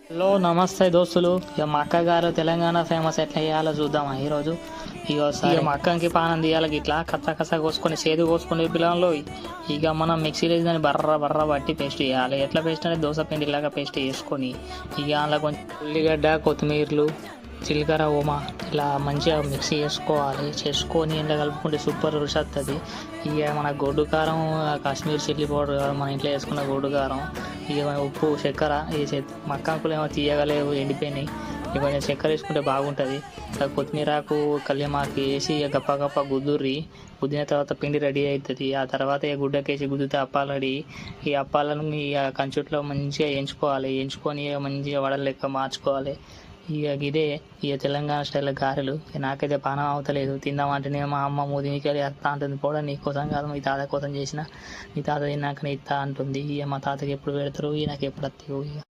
Hello నమస్తే దోస్తులు. ఇక మా అక్క గారు తెలంగాణ ఫేమస్ ఎట్లా చేయాలో చూద్దామా ఈరోజు. ఇక మా అక్కకి పానం తీయాలి, ఇట్లా కచ్చ కచ్చ కోసుకొని చేదు కోసుకునే పిల్లలు. ఇక మనం మిక్సీలో వేసి బర్ర బర్ర పట్టి పేస్ట్ చేయాలి. ఎట్లా పేస్ట్ అనేది దోశ పిండిలాగా పేస్ట్ చేసుకొని ఇక అందులో కొంచెం ఉల్లిగడ్డ, కొత్తిమీరలు, జీలకర్ర, ఓమా ఇలా మంచిగా మిక్సీ చేసుకొని ఇంట్లో కలుపుకుంటే సూపర్ రుచి వస్తుంది. ఇక మన గొడ్డు కారం, కాశ్మీర్ చిల్లీ పౌడర్, మన ఇంట్లో వేసుకున్న గొడ్డు కారం, ఇక ఉప్పు, చక్కెర వేసే. మక్కాకులు ఏమో తీయగలేవు, ఎండిపోయినాయి. ఇక కొంచెం చక్కెర వేసుకుంటే బాగుంటుంది. ఇక కొత్తిమీరాకు, కళ్యామాకు వేసి ఇక గప్ప గప్ప గుద్దిన తర్వాత పిండి రెడీ అవుతుంది. ఆ తర్వాత ఇక గుడ్డకేసి గుద్దితే అప్పాలు రెడీ. ఈ అప్పాలను ఇక కంచుట్లో మంచిగా వేయించుకొని ఇక మంచిగా వడల లెక్క మార్చుకోవాలి. ఇదే ఇక తెలంగాణ స్టైల్ గారెలు. నాకైతే పానం అవతలేదు, తిందామంటే నేను మా అమ్మ మూదికి వస్తా అంటుంది. కూడా నీ కోసం కాదు, మీ తాత కోసం చేసిన, మీ తాత తిన్నాక ఇస్తా అంటుంది. ఇక మా తాతకి ఎప్పుడు పెడతారు, నాకు ఎప్పుడు వస్తావు. ఇక